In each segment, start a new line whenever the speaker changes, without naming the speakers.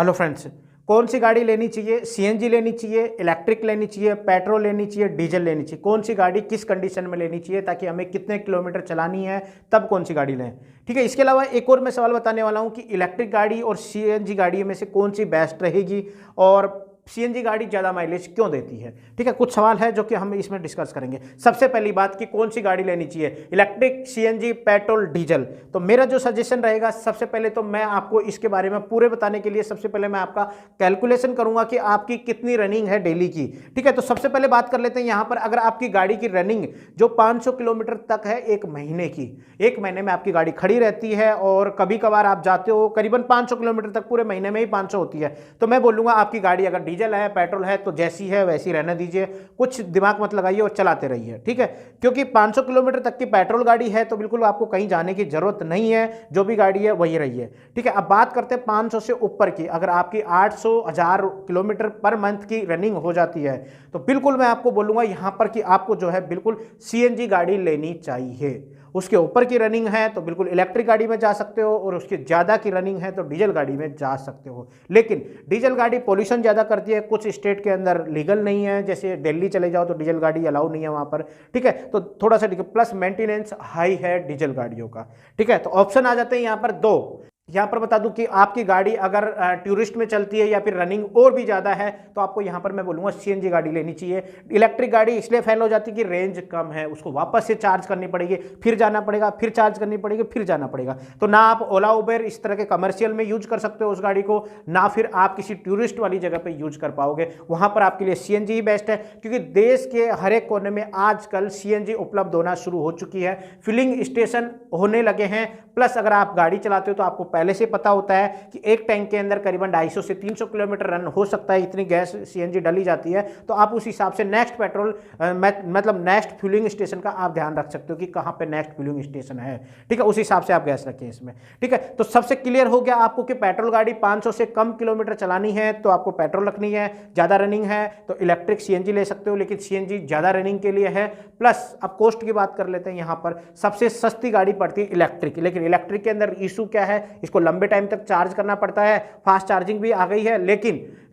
Hello friends, कौन सी गाड़ी लेनी चाहिए? सीएनजी लेनी चाहिए, इलेक्ट्रिक लेनी चाहिए, पेट्रोल लेनी चाहिए, डीजल लेनी चाहिए? कौन सी गाड़ी किस कंडीशन में लेनी चाहिए ताकि हमें कितने किलोमीटर चलानी है तब कौन सी गाड़ी लें? ठीक है। इसके अलावा एक और मैं सवाल बताने वाला हूं कि इलेक्ट्रिक गाड़ी और सीएनजी गाड़ी में से कौन सी बेस्ट रहेगी और सीएनजी गाड़ी ज़्यादा माइलेज क्यों देती है। ठीक है, कुछ सवाल है जो कि हम इसमें डिस्कस करेंगे। सबसे पहली बात कि कौन सी गाड़ी लेनी चाहिए, इलेक्ट्रिक, सीएनजी, पेट्रोल, डीजल। तो मेरा जो सजेशन रहेगा, सबसे पहले तो मैं आपको इसके बारे में पूरे बताने के लिए सबसे पहले मैं आपका कैलकुलेशन करूंगा कि आपकी कितनी रनिंग है डेली की। ठीक है, तो सबसे पहले बात कर लेते हैं यहां पर। अगर आपकी गाड़ी की रनिंग जो 500 किलोमीटर तक है एक महीने की, एक महीने में आपकी गाड़ी खड़ी रहती है और कभी कभार आप जाते हो करीबन 500 किलोमीटर तक, पूरे महीने में ही 500 होती है, तो मैं बोलूंगा आपकी गाड़ी अगर डीजल है, पेट्रोल है, तो जैसी है वैसी रहने दीजिए, कुछ दिमाग मत लगाइए और चलाते रहिए। ठीक है, क्योंकि 500 किलोमीटर तक की पेट्रोल गाड़ी है तो बिल्कुल आपको कहीं जाने की जरूरत नहीं है, जो भी गाड़ी है वही रही है। ठीक है, अब बात करते हैं 500 से ऊपर की। अगर आपकी 800 1000 किलोमीटर पर मंथ की रनिंग हो जाती है तो बिल्कुल मैं आपको बोलूंगा यहां पर कि आपको जो है बिल्कुल सीएनजी गाड़ी लेनी चाहिए। उसके ऊपर की रनिंग है तो बिल्कुल इलेक्ट्रिक गाड़ी में जा सकते हो और उसकी ज़्यादा की रनिंग है तो डीजल गाड़ी में जा सकते हो। लेकिन डीजल गाड़ी पोल्यूशन ज़्यादा करती है, कुछ स्टेट के अंदर लीगल नहीं है, जैसे दिल्ली चले जाओ तो डीजल गाड़ी अलाउ नहीं है वहाँ पर। ठीक है, तो थोड़ा सा प्लस मेंटेनेंस हाई है डीजल गाड़ियों का। ठीक है, तो ऑप्शन आ जाते हैं यहाँ पर दो। यहां पर बता दूं कि आपकी गाड़ी अगर टूरिस्ट में चलती है या फिर रनिंग और भी ज़्यादा है तो आपको यहां पर मैं बोलूँगा सीएनजी गाड़ी लेनी चाहिए। इलेक्ट्रिक गाड़ी इसलिए फेल हो जाती है कि रेंज कम है, उसको वापस से चार्ज करनी पड़ेगी, फिर जाना पड़ेगा, फिर चार्ज करनी पड़ेगी, फिर जाना पड़ेगा। तो ना आप ओला उबेर इस तरह के कमर्शियल में यूज कर सकते हो उस गाड़ी को, ना फिर आप किसी टूरिस्ट वाली जगह पर यूज कर पाओगे। वहां पर आपके लिए सीएनजी ही बेस्ट है, क्योंकि देश के हर एक कोने में आजकल सीएनजी उपलब्ध होना शुरू हो चुकी है, फिलिंग स्टेशन होने लगे हैं। प्लस अगर आप गाड़ी चलाते हो तो आपको पहले से पता होता है कि एक टैंक के अंदर करीबन 250 से 300 किलोमीटर रन हो सकता है, इतनी गैस सीएनजी डली जाती है। तो आप उस हिसाब से नेक्स्ट पेट्रोल मतलब नेक्स्ट फ्यूलिंग स्टेशन का आप ध्यान रख सकते हो कि कहां पे नेक्स्ट फ्यूलिंग स्टेशन है। ठीक है, उस हिसाब से आप गैस रखें इसमें। ठीक है, तो सबसे क्लियर हो गया आपको कि पेट्रोल गाड़ी 500 से कम किलोमीटर चलानी है तो आपको पेट्रोल रखनी है, ज्यादा रनिंग है तो इलेक्ट्रिक सीएनजी ले सकते हो, लेकिन सीएनजी ज्यादा रनिंग के लिए है। प्लस अब कॉस्ट की बात कर लेते हैं। यहां पर सबसे सस्ती गाड़ी पड़ती है इलेक्ट्रिक, लेकिन इलेक्ट्रिक के अंदर इशू क्या है, इसको लंबे टाइम तक चार्ज करना पड़ता है। फास्ट चार्जिंग भी आ गई है,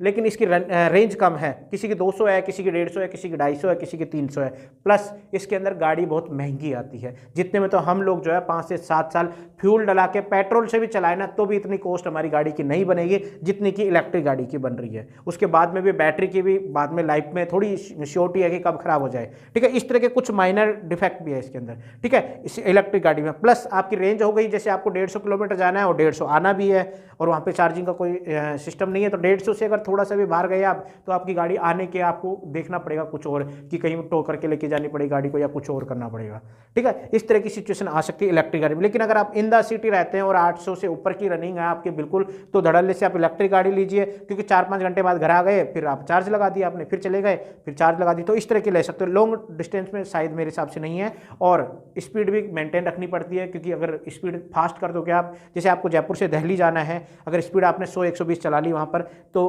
लेकिन इसकी रेंज कम है, किसी की 200 है, किसी की 150 है, किसी की 250 है, किसी की 300 है। प्लस इसके अंदर गाड़ी बहुत महंगी आती है, जितने में तो हम लोग जो है 5 से 7 साल फ्यूल डला के पेट्रोल से भी चलाए ना तो भी इतनी कॉस्ट हमारी गाड़ी की नहीं बनेगी जितनी की इलेक्ट्रिक गाड़ी की बन रही है। उसके बाद में भी बैटरी की भी बाद में लाइफ में थोड़ी श्योरिटी है कि कब खराब हो जाए। ठीक है, इस तरह के कुछ माइनर डिफेक्ट भी है इसके अंदर। ठीक है, इस इलेक्ट्रिक गाड़ी में प्लस आपकी रेंज हो गई, जैसे आपको 150 किलोमीटर जाना है और 150 आना भी है और वहाँ पे चार्जिंग का कोई सिस्टम नहीं है, तो 150 से अगर थोड़ा सा भी बाहर गए आप तो आपकी गाड़ी आने के आपको देखना पड़ेगा कुछ और, कि कहीं टो करके लेके जानी पड़ेगी गाड़ी को या कुछ और करना पड़ेगा। ठीक है, इस तरह की सिचुएशन आ सकती है इलेक्ट्रिक गाड़ी में। लेकिन अगर आप इन द सिटी रहते हैं और 800 से ऊपर की रनिंग है आपकी बिल्कुल, तो धड़ल्ले से आप इलेक्ट्रिक गाड़ी लीजिए, क्योंकि 4-5 घंटे बाद घर आ गए, फिर आप चार्ज लगा दिया आपने, फिर चले गए, फिर चार्ज लगा दी, तो इस तरह की ले सकते हो। लॉन्ग डिस्टेंस में शायद मेरे हिसाब से नहीं है, और स्पीड भी मेंटेन रखनी पड़ती है, क्योंकि अगर स्पीड फास्ट कर दोगे आप, जैसे आपको जयपुर से दिल्ली जाना है, अगर स्पीड आपने 100-120 चला ली वहाँ पर तो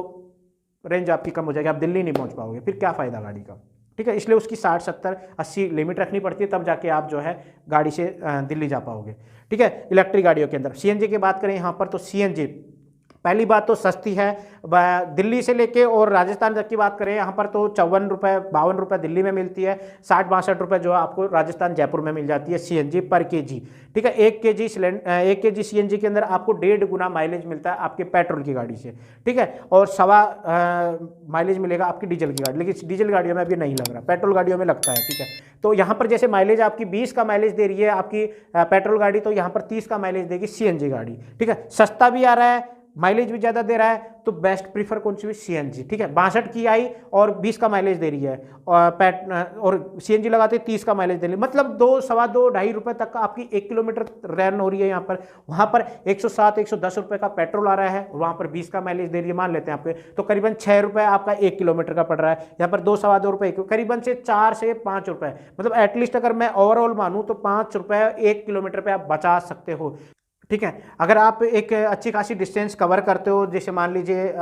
रेंज आपकी कम हो जाएगी, आप दिल्ली नहीं पहुँच पाओगे, फिर क्या फ़ायदा गाड़ी का। ठीक है, इसलिए उसकी 60-70-80 लिमिट रखनी पड़ती है, तब जाके आप जो है गाड़ी से दिल्ली जा पाओगे। ठीक है, इलेक्ट्रिक गाड़ियों के अंदर सीएनजी की बात करें यहाँ पर, तो सीएनजी पहली बात तो सस्ती है। दिल्ली से लेके और राजस्थान तक की बात करें यहाँ पर तो 54 रुपये 52 रुपये दिल्ली में मिलती है, 60-62 रुपये जो आपको राजस्थान जयपुर में मिल जाती है सीएनजी पर केजी। ठीक है, 1 केजी सीएनजी के अंदर आपको 1.5 गुना माइलेज मिलता है आपके पेट्रोल की गाड़ी से। ठीक है, और 1.25 माइलेज मिलेगा आपकी डीजल की गाड़ी, लेकिन डीजल गाड़ियों में अभी नहीं लग रहा, पेट्रोल गाड़ियों में लगता है। ठीक है, तो यहाँ पर जैसे माइलेज आपकी 20 का माइलेज दे रही है आपकी पेट्रोल गाड़ी, तो यहाँ पर 30 का माइलेज देगी सीएनजी गाड़ी। ठीक है, सस्ता भी आ रहा है, माइलेज भी ज़्यादा दे रहा है, तो बेस्ट प्रीफर कौन सी हुई? सीएनजी। ठीक है, 62 की आई और 20 का माइलेज दे रही है, और सीएनजी लगाते 30 का माइलेज दे रही है, मतलब 2, सवा 2, 2.5 रुपये तक का आपकी 1 किलोमीटर रन हो रही है यहाँ पर। वहाँ पर 107-110 रुपये का पेट्रोल आ रहा है, वहाँ पर 20 का माइलेज दे रही है, मान लेते हैं आपके, तो करीबन 6 रुपये आपका 1 किलोमीटर का पड़ रहा है। यहाँ पर 2, सवा 2 रुपये, करीबन से 4 से 5 रुपये, मतलब एटलीस्ट अगर मैं ओवरऑल मानूँ तो 5 रुपये 1 किलोमीटर पर आप बचा सकते हो। ठीक है। अगर आप एक अच्छी खासी डिस्टेंस कवर करते हो, जैसे मान लीजिए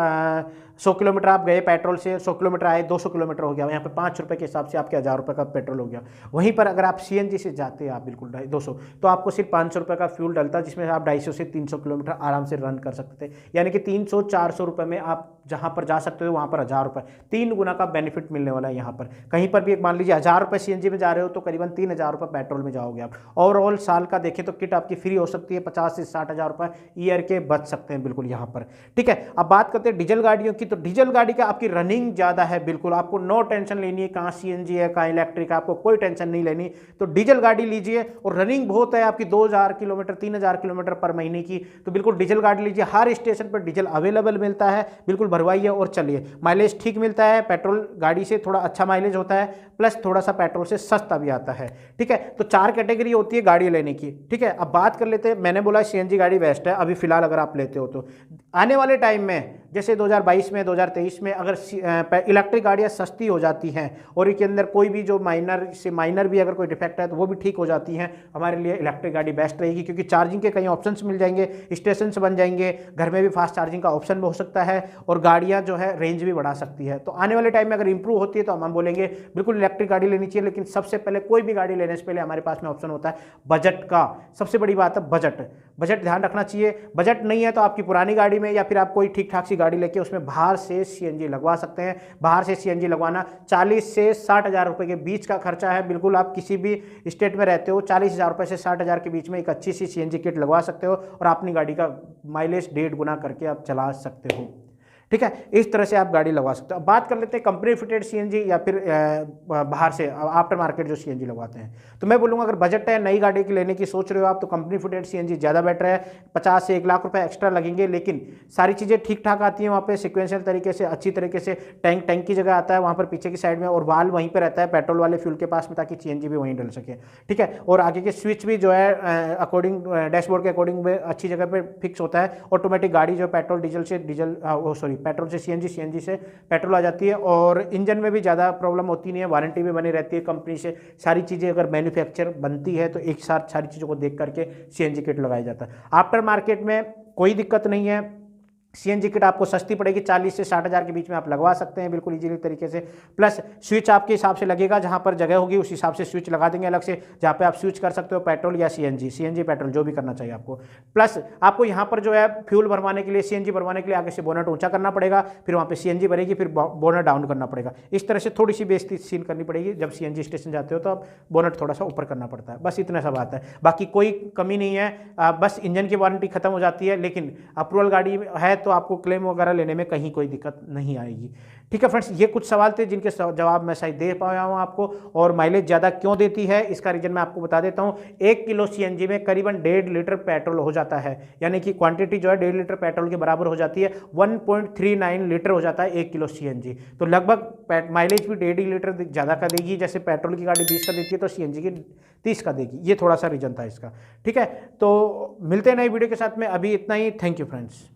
100 किलोमीटर आप गए पेट्रोल से, 100 किलोमीटर आए, 200 किलोमीटर हो गया, यहाँ पे 5 रुपये के हिसाब से आपके 1000 रुपये का पेट्रोल हो गया। वहीं पर अगर आप सीएनजी से जाते हैं आप बिल्कुल 200, तो आपको सिर्फ 500 रुपये का फ्यूल डलता है, जिसमें आप 250 से 300 किलोमीटर आराम से रन कर सकते थे। यानी कि 300-400 रुपये में आप जहाँ पर जा सकते हो वहाँ पर 1000 रुपये, 3 गुना का बेनिफिट मिलने वाला है यहाँ पर। कहीं पर भी एक मान लीजिए 1000 रुपये सीएनजी में जा रहे हो तो करीबन 3000 रुपये पेट्रोल में जाओगे आप। ओवरऑल साल का देखें तो किट आपकी फ्री हो सकती है, 50 से 60,000 रुपये ईयर के बच सकते हैं बिल्कुल यहाँ पर। ठीक है, अब बात करते हैं डीजल गाड़ियों की। तो डीजल गाड़ी का आपकी रनिंग ज़्यादा है, बिल्कुल आपको नो टेंशन लेनी है, कहाँ सीएनजी है कहाँ इलेक्ट्रिक है, आपको कोई टेंशन नहीं लेनी। तो डीजल गाड़ी लीजिए, और रनिंग बहुत है आपकी 2000 किलोमीटर 3000 किलोमीटर पर महीने की, तो बिल्कुल डीजल गाड़ी लीजिए। हर स्टेशन पर डीजल अवेलेबल मिलता है, बिल्कुल भरवाइए और चलिए। माइलेज ठीक मिलता है, पेट्रोल गाड़ी से थोड़ा अच्छा माइलेज होता है, प्लस थोड़ा सा पेट्रोल से सस्ता भी आता है। ठीक है, तो 4 कैटेगरी होती है गाड़ी लेने की। ठीक है, अब बात कर लेते हैं, मैंने बोला सीएनजी गाड़ी बेस्ट है अभी फिलहाल अगर आप लेते हो तो। आने वाले टाइम में जैसे 2022 में 2023 में अगर इलेक्ट्रिक गाड़ियाँ सस्ती हो जाती हैं और इसके अंदर कोई भी जो माइनर भी अगर कोई डिफेक्ट है तो वो भी ठीक हो जाती हैं, हमारे लिए इलेक्ट्रिक गाड़ी बेस्ट रहेगी, क्योंकि चार्जिंग के कई ऑप्शंस मिल जाएंगे, स्टेशन बन जाएंगे, घर में भी फास्ट चार्जिंग का ऑप्शन हो सकता है, और गाड़ियाँ जो है रेंज भी बढ़ा सकती है। तो आने वाले टाइम में अगर इंप्रूव होती है तो हम बोलेंगे बिल्कुल इलेक्ट्रिक गाड़ी लेनी चाहिए। लेकिन सबसे पहले कोई भी गाड़ी लेने से पहले हमारे पास में ऑप्शन होता है बजट का। सबसे बड़ी बात है बजट ध्यान रखना चाहिए। बजट नहीं है तो आपकी पुरानी गाड़ी में या फिर आप कोई ठीक ठाक सी गाड़ी लेके उसमें बाहर से सीएनजी लगवा सकते हैं। बाहर से सीएनजी लगवाना 40 से 60,000 रुपये के बीच का खर्चा है। बिल्कुल आप किसी भी स्टेट में रहते हो 40,000 रुपये से 60,000 के बीच में एक अच्छी सी सीएनजी किट लगवा सकते हो और अपनी गाड़ी का माइलेज 1.5 गुना करके आप चला सकते हो। ठीक है, इस तरह से आप गाड़ी लगवा सकते हो। अब बात कर लेते हैं कंपनी फिटेड सीएनजी या फिर बाहर से आफ्टर मार्केट जो सीएनजी लगवाते हैं। तो मैं बोलूँगा अगर बजट है नई गाड़ी की लेने की सोच रहे हो आप तो कंपनी फिटेड सीएनजी ज़्यादा बेटर है। 50 से 1 लाख रुपए एक्स्ट्रा लगेंगे, लेकिन सारी चीज़ें ठीक ठाक आती हैं वहाँ पे, सिक्वेंशियल तरीके से अच्छी तरीके से। टैंक की जगह आता है वहाँ पर पीछे की साइड में, और वाल वहीं पर रहता है पेट्रोल वाले फ्यूल के पास में, ताकि सीएनजी भी वहीं डल सके। ठीक है, और आगे के स्विच भी जो है अकॉर्डिंग डैशबोर्ड के अकॉर्डिंग में अच्छी जगह पर फिक्स होता है। ऑटोमेटिक गाड़ी जो पेट्रोल से सीएनजी से पेट्रोल आ जाती है, और इंजन में भी ज़्यादा प्रॉब्लम होती नहीं है, वारंटी भी बनी रहती है कंपनी से। सारी चीज़ें अगर मैन्युफैक्चर बनती है तो एक साथ सारी चीज़ों को देख करके सीएनजी किट लगाया जाता है। आफ्टर मार्केट में कोई दिक्कत नहीं है, सीएनजी किट आपको सस्ती पड़ेगी, 40 से 60,000 के बीच में आप लगवा सकते हैं बिल्कुल इजीली तरीके से। प्लस स्विच आपके हिसाब से लगेगा, जहां पर जगह होगी उस हिसाब से स्विच लगा देंगे अलग से, जहां पे आप स्विच कर सकते हो पेट्रोल या सीएनजी पेट्रोल जो भी करना चाहिए आपको। प्लस आपको यहां पर जो है फ्यूल भरवाने के लिए, सीएनजी भरवाने के लिए आगे से बोनट ऊंचा करना पड़ेगा, फिर वहाँ पर सीएनजी भरेगी, फिर बोनट डाउन करना पड़ेगा। इस तरह से थोड़ी सी बेइज्जती सीन करनी पड़ेगी। जब सीएनजी स्टेशन जाते हो तो आप बोनट थोड़ा सा ऊपर करना पड़ता है, बस इतना सा बात है, बाकी कोई कमी नहीं है। बस इंजन की वारंटी खत्म हो जाती है, लेकिन अप्रूवल गाड़ी है तो आपको क्लेम वगैरह लेने में कहीं कोई दिक्कत नहीं आएगी। ठीक है फ्रेंड्स, ये कुछ सवाल थे जिनके जवाब मैं शायद दे पाया हूँ आपको। और माइलेज ज़्यादा क्यों देती है इसका रीजन मैं आपको बता देता हूँ। 1 किलो सीएनजी में करीबन 1.5 लीटर पेट्रोल हो जाता है, यानी कि क्वांटिटी जो है 1.5 लीटर पेट्रोल के बराबर हो जाती है। 1.39 लीटर हो जाता है 1 किलो सीएनजी। तो लगभग माइलेज भी 1.5 लीटर ज़्यादा का देगी। जैसे पेट्रोल की गाड़ी 20 का देती है तो सीएनजी की 30 का देगी। ये थोड़ा सा रीजन था इसका। ठीक है, तो मिलते हैं नई वीडियो के साथ में, अभी इतना ही। Thank you friends.